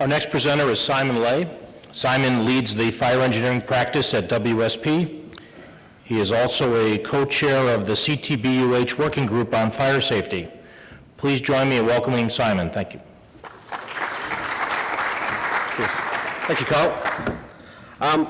Our next presenter is Simon Lay. Simon leads the fire engineering practice at WSP. He is also a co-chair of the CTBUH Working Group on Fire Safety. Please join me in welcoming Simon. Thank you. Yes. Thank you, Carl.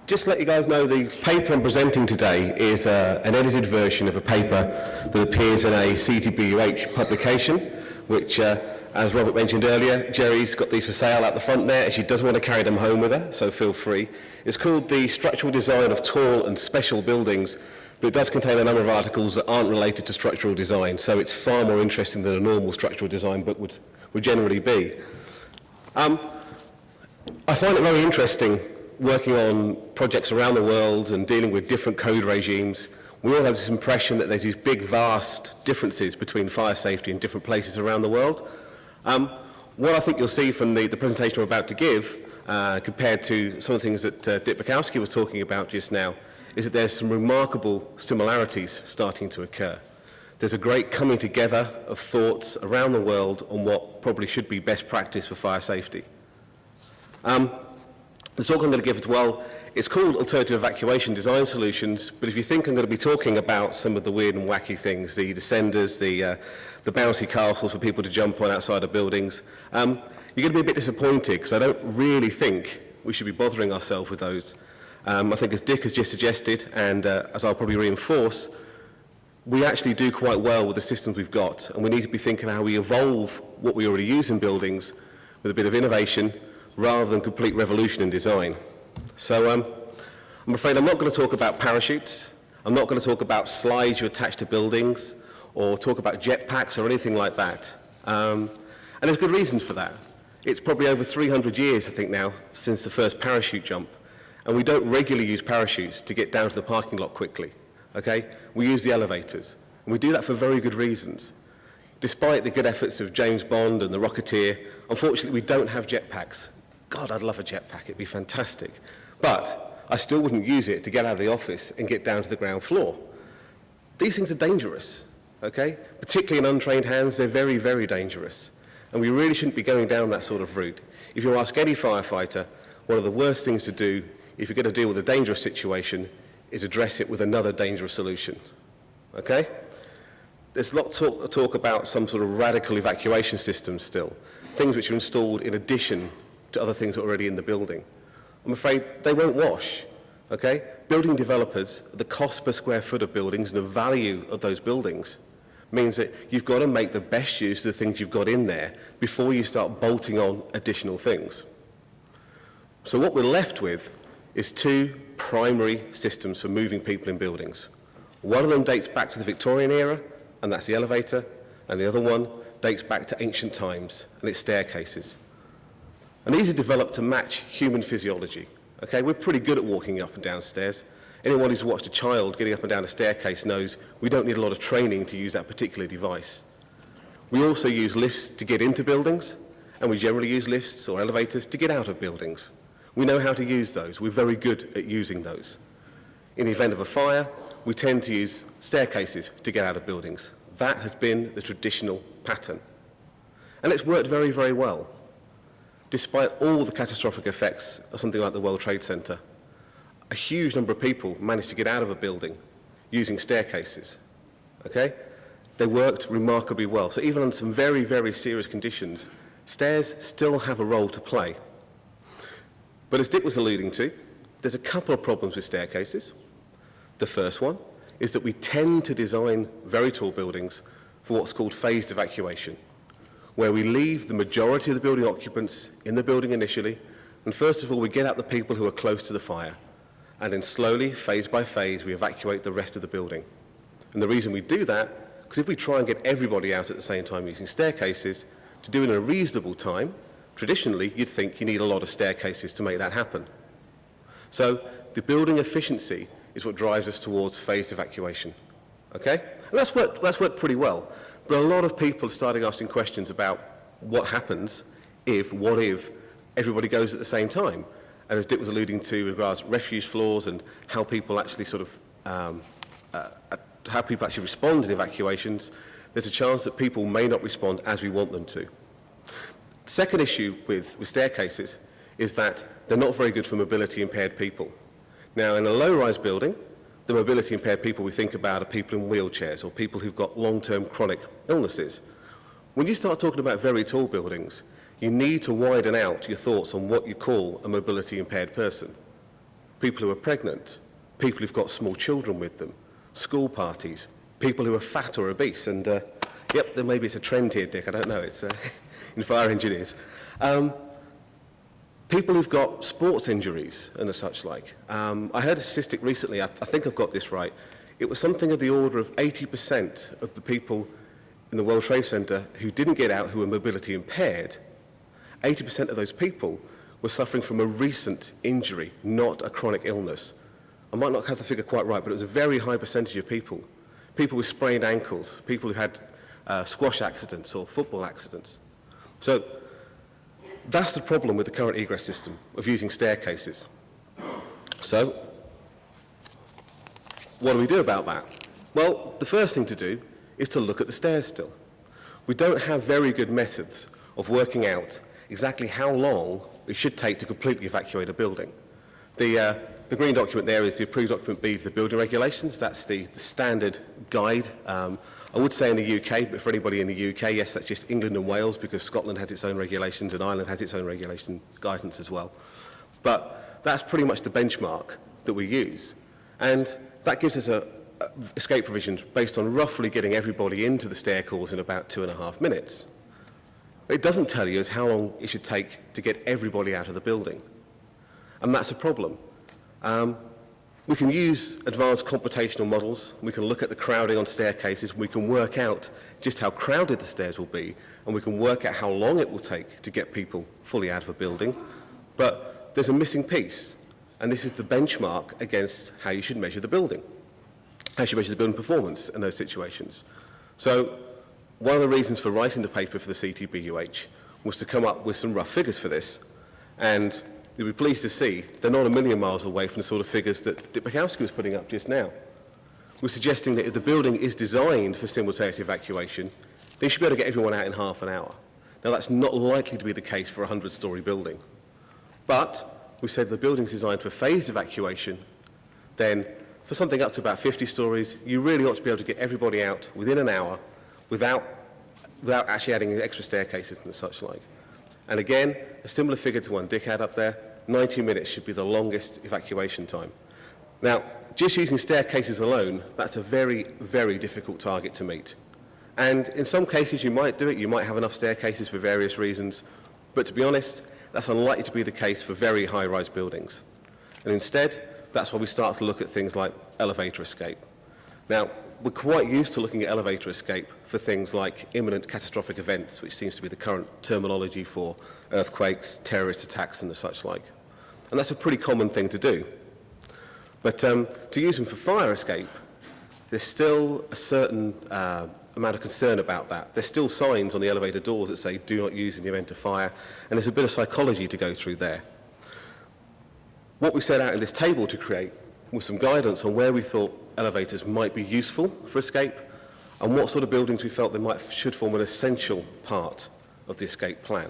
Just to let you guys know, the paper I'm presenting today is an edited version of a paper that appears in a CTBUH publication, which, as Robert mentioned earlier, Jerry's got these for sale out the front there. She doesn't want to carry them home with her, so feel free. It's called The Structural Design of Tall and Special Buildings, but it does contain a number of articles that aren't related to structural design, so it's far more interesting than a normal structural design book would generally be. I find it very interesting working on projects around the world and dealing with different code regimes. We all have this impression that there's these big, vast differences between fire safety in different places around the world. What I think you'll see from the presentation I'm about to give, compared to some of the things that Dick Bukowski was talking about just now, is that there's some remarkable similarities starting to occur. There's a great coming together of thoughts around the world on what probably should be best practice for fire safety. The talk I'm going to give as well, it's called Alternative Evacuation Design Solutions, but if you think I'm going to be talking about some of the weird and wacky things, the descenders, the bouncy castles for people to jump on outside of buildings, you're going to be a bit disappointed because I don't really think we should be bothering ourselves with those. I think as Dick has just suggested, and as I'll probably reinforce, we actually do quite well with the systems we've got, and we need to be thinking how we evolve what we already use in buildings with a bit of innovation rather than complete revolution in design. So I'm afraid I'm not going to talk about parachutes. I'm not going to talk about slides you attach to buildings or talk about jetpacks or anything like that. And there's good reasons for that. It's probably over 300 years, I think now, since the first parachute jump. And we don't regularly use parachutes to get down to the parking lot quickly. Okay? We use the elevators. And we do that for very good reasons. Despite the good efforts of James Bond and the Rocketeer, unfortunately we don't have jetpacks. God, I'd love a jetpack, it'd be fantastic. But I still wouldn't use it to get out of the office and get down to the ground floor. These things are dangerous, okay? Particularly in untrained hands, they're very, very dangerous. And we really shouldn't be going down that sort of route. If you ask any firefighter, one of the worst things to do if you're going to deal with a dangerous situation is address it with another dangerous solution, okay? There's a lot of talk about some sort of radical evacuation systems still, things which are installed in addition to other things that are already in the building. I'm afraid they won't wash, okay? Building developers, the cost per square foot of buildings and the value of those buildings means that you've got to make the best use of the things you've got in there before you start bolting on additional things. So what we're left with is two primary systems for moving people in buildings. One of them dates back to the Victorian era, and that's the elevator, and the other one dates back to ancient times, and it's staircases. And these are developed to match human physiology. Okay, we're pretty good at walking up and down stairs. Anyone who's watched a child getting up and down a staircase knows we don't need a lot of training to use that particular device. We also use lifts to get into buildings, and we generally use lifts or elevators to get out of buildings. We know how to use those. We're very good at using those. In the event of a fire, we tend to use staircases to get out of buildings. That has been the traditional pattern. And it's worked very, very well, despite all the catastrophic effects of something like the World Trade Center. A huge number of people managed to get out of a building using staircases, okay? They worked remarkably well. So even on some very, very serious conditions, stairs still have a role to play. But as Dick was alluding to, there's a couple of problems with staircases. The first one is that we tend to design very tall buildings for what's called phased evacuation, where we leave the majority of the building occupants in the building initially, and first of all we get out the people who are close to the fire, and then slowly, phase by phase, we evacuate the rest of the building. And the reason we do that, because if we try and get everybody out at the same time using staircases, to do it in a reasonable time, traditionally you'd think you need a lot of staircases to make that happen. So the building efficiency is what drives us towards phased evacuation, okay? And that's worked pretty well. But a lot of people are starting asking questions about what happens what if everybody goes at the same time? And as Dick was alluding to with regards to refuse floors and how people actually respond in evacuations, there's a chance that people may not respond as we want them to. The second issue with staircases is that they're not very good for mobility impaired people. Now, in a low-rise building, the mobility impaired people we think about are people in wheelchairs or people who've got long-term chronic illnesses. When you start talking about very tall buildings, you need to widen out your thoughts on what you call a mobility impaired person. People who are pregnant, people who've got small children with them, school parties, people who are fat or obese, and yep, then maybe it's a trend here, Dick, I don't know, it's in fire engineers. People who've got sports injuries and the such like. I heard a statistic recently, I think I've got this right, it was something of the order of 80% of the people in the World Trade Center who didn't get out who were mobility impaired, 80% of those people were suffering from a recent injury, not a chronic illness. I might not have the figure quite right, but it was a very high percentage of people. People with sprained ankles, people who had squash accidents or football accidents. So that's the problem with the current egress system of using staircases. So what do we do about that? Well, the first thing to do is to look at the stairs still. We don't have very good methods of working out exactly how long it should take to completely evacuate a building. The green document there is the approved document B for the building regulations. That's the standard guide. I would say in the UK, but for anybody in the UK, yes, that's just England and Wales because Scotland has its own regulations and Ireland has its own regulation guidance as well. But that's pretty much the benchmark that we use. And that gives us escape provisions based on roughly getting everybody into the stair calls in about 2.5 minutes. But it doesn't tell you how long it should take to get everybody out of the building. And that's a problem. We can use advanced computational models, we can look at the crowding on staircases, we can work out just how crowded the stairs will be, and we can work out how long it will take to get people fully out of a building. But there's a missing piece, and this is the benchmark against how you should measure the building, how you should measure the building performance in those situations. So one of the reasons for writing the paper for the CTBUH was to come up with some rough figures for this, and you'll be pleased to see they're not a million miles away from the sort of figures that Dick Bukowski was putting up just now. We're suggesting that if the building is designed for simultaneous evacuation, then you should be able to get everyone out in half an hour. Now, that's not likely to be the case for a 100-story building. But we said the building's designed for phased evacuation, then for something up to about 50 stories, you really ought to be able to get everybody out within an hour without actually adding extra staircases and such like. And again, a similar figure to one Dick had up there, 90 minutes should be the longest evacuation time. Now, just using staircases alone, that's a very, very difficult target to meet. And in some cases you might do it, you might have enough staircases for various reasons, but to be honest, that's unlikely to be the case for very high-rise buildings. And instead, that's why we start to look at things like elevator escape. Now, we're quite used to looking at elevator escape for things like imminent catastrophic events, which seems to be the current terminology for earthquakes, terrorist attacks and the such like. And that's a pretty common thing to do. But to use them for fire escape, there's still a certain amount of concern about that. There's still signs on the elevator doors that say do not use in the event of fire, and there's a bit of psychology to go through there. What we set out in this table to create was some guidance on where we thought elevators might be useful for escape and what sort of buildings we felt they should form an essential part of the escape plan.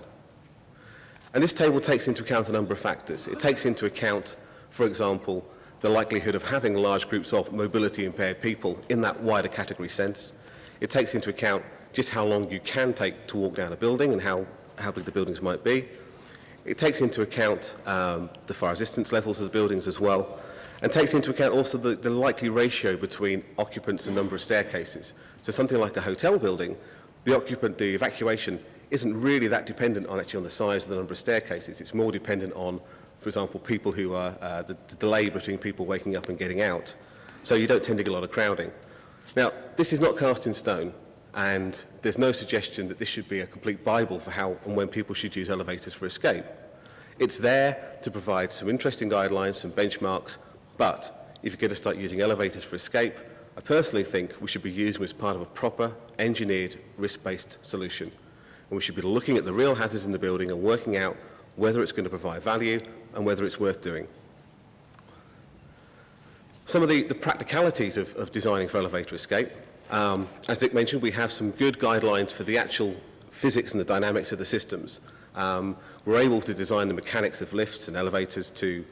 And this table takes into account a number of factors. It takes into account, for example, the likelihood of having large groups of mobility impaired people in that wider category sense. It takes into account just how long you can take to walk down a building and how big the buildings might be. It takes into account the fire resistance levels of the buildings as well, and takes into account also the likely ratio between occupants and number of staircases. So something like a hotel building, the evacuation isn't really that dependent on the size of the number of staircases. It's more dependent on, for example, people who are, the delay between people waking up and getting out. So you don't tend to get a lot of crowding. Now, this is not cast in stone, and there's no suggestion that this should be a complete Bible for how and when people should use elevators for escape. It's there to provide some interesting guidelines, some benchmarks, but if you're going to start using elevators for escape, I personally think we should be using them as part of a proper, engineered, risk-based solution. And we should be looking at the real hazards in the building and working out whether it's going to provide value and whether it's worth doing. Some of the practicalities of designing for elevator escape. As Dick mentioned, we have some good guidelines for the actual physics and the dynamics of the systems. We're able to design the mechanics of lifts and elevators to,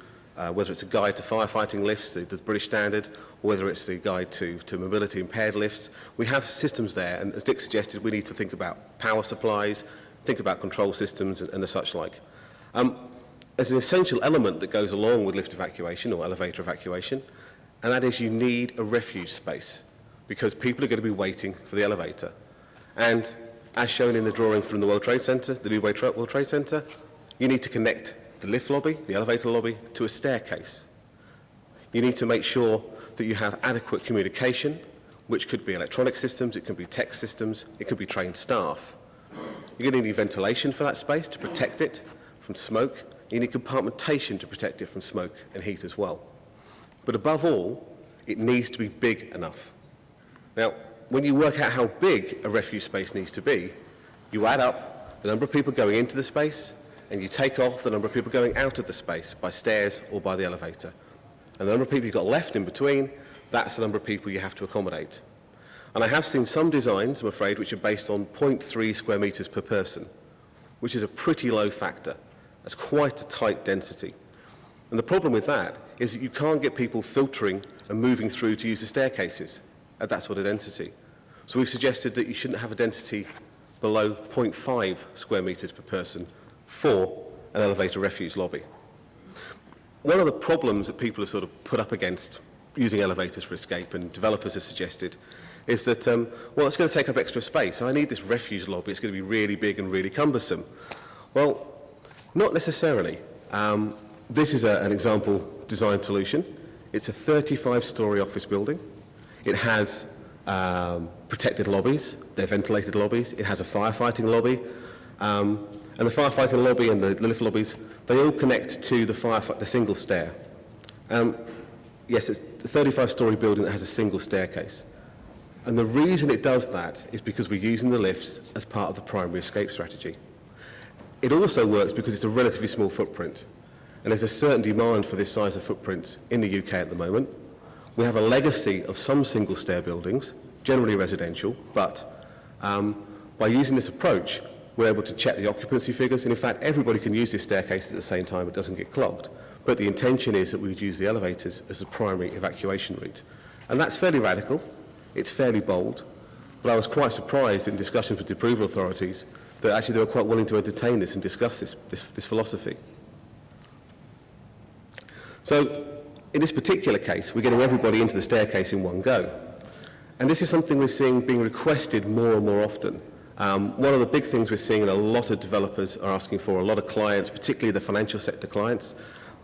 whether it's a guide to firefighting lifts, the British standard, or whether it's the guide to mobility impaired lifts. We have systems there, and as Dick suggested, we need to think about power supplies, think about control systems and the such like. There's an essential element that goes along with lift evacuation or elevator evacuation, and that is you need a refuge space because people are going to be waiting for the elevator. And as shown in the drawing from the World Trade Center, the new World Trade Center, you need to connect the lift lobby, the elevator lobby, to a staircase. You need to make sure that you have adequate communication, which could be electronic systems, it could be text systems, it could be trained staff. You're going to need ventilation for that space to protect it from smoke. You need compartmentation to protect it from smoke and heat as well. But above all, it needs to be big enough. Now, when you work out how big a refuge space needs to be, you add up the number of people going into the space and you take off the number of people going out of the space by stairs or by the elevator. And the number of people you've got left in between, that's the number of people you have to accommodate. And I have seen some designs, I'm afraid, which are based on 0.3 square metres per person, which is a pretty low factor. That's quite a tight density. And the problem with that is that you can't get people filtering and moving through to use the staircases at that sort of density. So we've suggested that you shouldn't have a density below 0.5 square metres per person for an elevator refuge lobby. One of the problems that people have sort of put up against using elevators for escape, and developers have suggested, is that, well, it's going to take up extra space. I need this refuge lobby. It's going to be really big and really cumbersome. Well, not necessarily. This is an example design solution. It's a 35-story office building. It has protected lobbies. They're ventilated lobbies. It has a firefighting lobby. And the firefighting lobby and the lift lobbies, they all connect to the single stair. Yes, it's a 35-story building that has a single staircase. And the reason it does that is because we're using the lifts as part of the primary escape strategy. It also works because it's a relatively small footprint. And there's a certain demand for this size of footprint in the UK at the moment. We have a legacy of some single stair buildings, generally residential, but by using this approach, we're able to check the occupancy figures, and in fact, everybody can use this staircase at the same time, it doesn't get clogged. But the intention is that we would use the elevators as a primary evacuation route. And that's fairly radical, it's fairly bold, but I was quite surprised in discussions with the approval authorities that actually they were quite willing to entertain this and discuss this philosophy. So, in this particular case, we're getting everybody into the staircase in one go. And this is something we're seeing being requested more and more often. One of the big things we're seeing, and a lot of developers are asking for, a lot of clients, particularly the financial sector clients,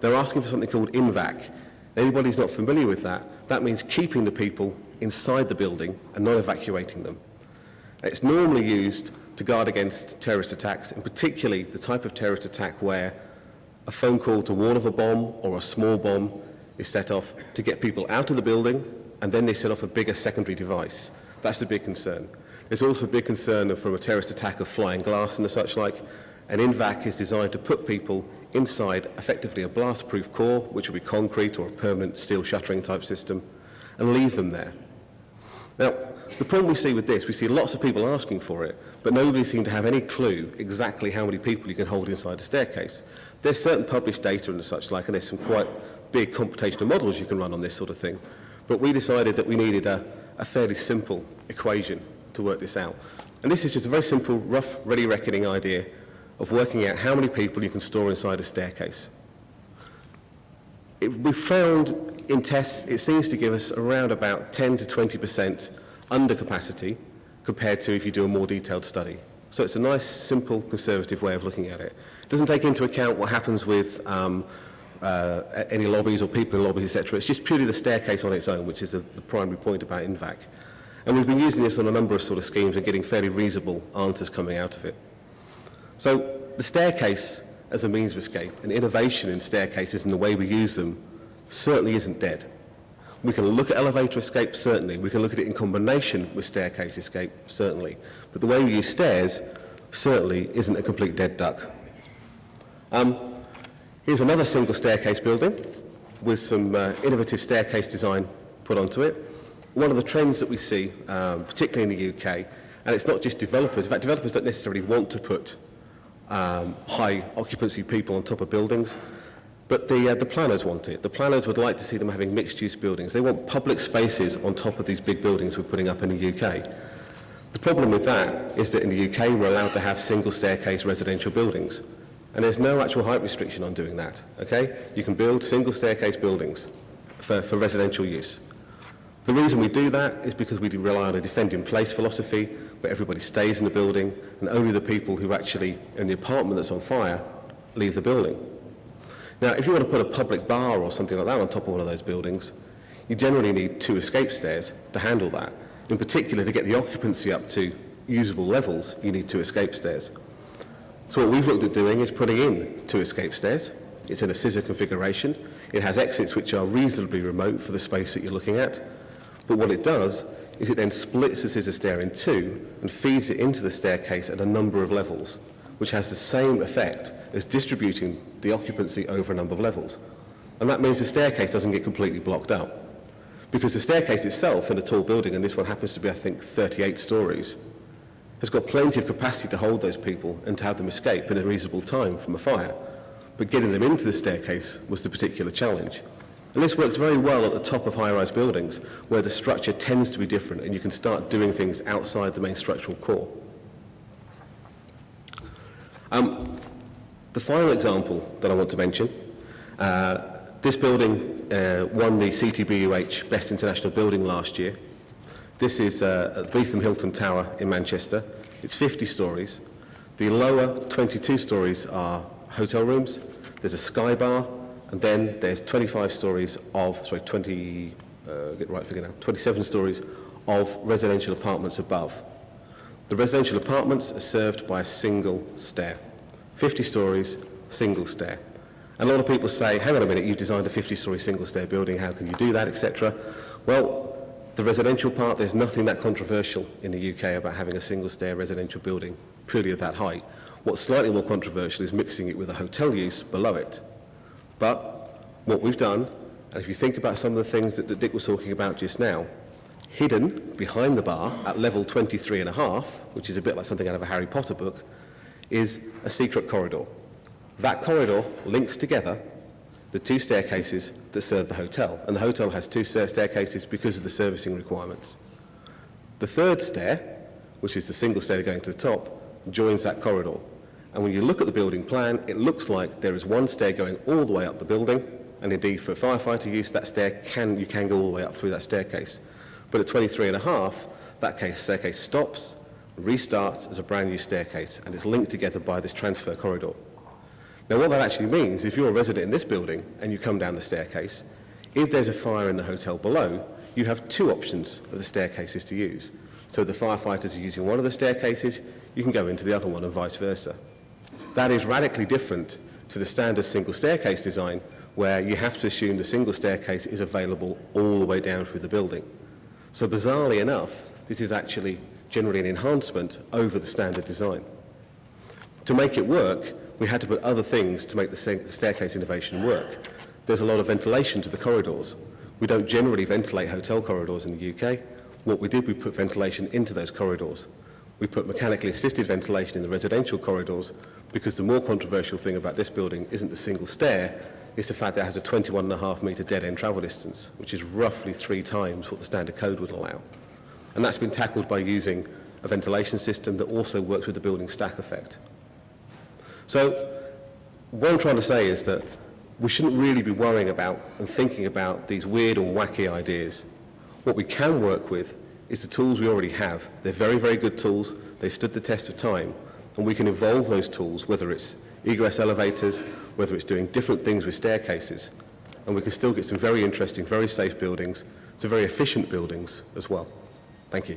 they're asking for something called INVAC. Anybody who's not familiar with that, that means keeping the people inside the building and not evacuating them. It's normally used to guard against terrorist attacks, and particularly the type of terrorist attack where a phone call to warn of a bomb or a small bomb is set off to get people out of the building, and then they set off a bigger secondary device. That's the big concern. There's also a big concern from a terrorist attack of flying glass and the such like, and INVAC is designed to put people inside effectively a blast-proof core, which will be concrete or a permanent steel shuttering type system, and leave them there. Now, the problem we see with this, we see lots of people asking for it, but nobody seems to have any clue exactly how many people you can hold inside a staircase. There's certain published data and the such like, and there's some quite big computational models you can run on this sort of thing. But we decided that we needed a fairly simple equation to work this out. And this is just a very simple, rough, ready reckoning idea of working out how many people you can store inside a staircase. We found in tests, it seems to give us around about 10 to 20% under capacity compared to if you do a more detailed study. So it's a nice, simple, conservative way of looking at it. It doesn't take into account what happens with any lobbies or people in lobbies, etc. It's just purely the staircase on its own, which is the primary point about INVAC. And we've been using this on a number of sort of schemes and getting fairly reasonable answers coming out of it. So the staircase as a means of escape, and innovation in staircases and the way we use them certainly isn't dead. We can look at elevator escape, certainly. We can look at it in combination with staircase escape, certainly. But the way we use stairs certainly isn't a complete dead duck. Here's another single staircase building with some innovative staircase design put onto it. One of the trends that we see, particularly in the UK, and it's not just developers, in fact developers don't necessarily want to put high occupancy people on top of buildings. But the planners want it. The planners would like to see them having mixed-use buildings. They want public spaces on top of these big buildings we're putting up in the UK. The problem with that is that in the UK we're allowed to have single staircase residential buildings. And there's no actual height restriction on doing that, okay? You can build single staircase buildings for residential use. The reason we do that is because we rely on a defend-in-place philosophy where everybody stays in the building and only the people who actually are in the apartment that's on fire leave the building. Now, if you want to put a public bar or something like that on top of one of those buildings, you generally need 2 escape stairs to handle that. In particular, to get the occupancy up to usable levels, you need 2 escape stairs. So what we've looked at doing is putting in 2 escape stairs. It's in a scissor configuration. It has exits which are reasonably remote for the space that you're looking at. But what it does is it then splits the scissor stair in 2 and feeds it into the staircase at a number of levels, which has the same effect as distributing the occupancy over a number of levels. And that means the staircase doesn't get completely blocked up. Because the staircase itself in a tall building, and this one happens to be, I think, 38 stories, has got plenty of capacity to hold those people and to have them escape in a reasonable time from a fire. But getting them into the staircase was the particular challenge. And this works very well at the top of high-rise buildings, where the structure tends to be different and you can start doing things outside the main structural core. The final example that I want to mention, this building won the CTBUH Best International Building last year. This is at Beetham Hilton Tower in Manchester. It's 50 stories. The lower 22 stories are hotel rooms. There's a sky bar, and then there's 25 stories of, sorry, 20, get the right figure now, 27 stories of residential apartments above. The residential apartments are served by a single stair. 50 stories, single stair. And a lot of people say, hang on a minute, you've designed a 50-story single stair building, how can you do that, etc. Well, the residential part, there's nothing that controversial in the UK about having a single stair residential building purely of that height. What's slightly more controversial is mixing it with a hotel use below it. But what we've done, and if you think about some of the things that Dick was talking about just now, hidden behind the bar at level 23.5, which is a bit like something out of a Harry Potter book, is a secret corridor. That corridor links together the 2 staircases that serve the hotel, and the hotel has 2 staircases because of the servicing requirements. The 3rd stair, which is the single stair going to the top, joins that corridor. And when you look at the building plan, it looks like there is 1 stair going all the way up the building, and indeed for firefighter use, that you can go all the way up through that staircase. But at 23.5, that staircase stops, restarts as a brand new staircase, and it's linked together by this transfer corridor. Now what that actually means, if you're a resident in this building and you come down the staircase, if there's a fire in the hotel below, you have 2 options of the staircases to use. So the firefighters are using one of the staircases, you can go into the other one and vice versa. That is radically different to the standard single staircase design, where you have to assume the single staircase is available all the way down through the building. So bizarrely enough, this is actually generally an enhancement over the standard design. To make it work, we had to put other things to make the staircase innovation work. There's a lot of ventilation to the corridors. We don't generally ventilate hotel corridors in the UK. What we did, we put ventilation into those corridors. We put mechanically assisted ventilation in the residential corridors because the more controversial thing about this building isn't the single stair, it's the fact that it has a 21.5 metre dead-end travel distance, which is roughly 3 times what the standard code would allow. And that's been tackled by using a ventilation system that also works with the building stack effect. So what I'm trying to say is that we shouldn't really be worrying about and thinking about these weird or wacky ideas. What we can work with is the tools we already have. They're very, very good tools. They've stood the test of time. And we can evolve those tools, whether it's egress elevators, whether it's doing different things with staircases. And we can still get some very interesting, very safe buildings, some very efficient buildings as well. Thank you.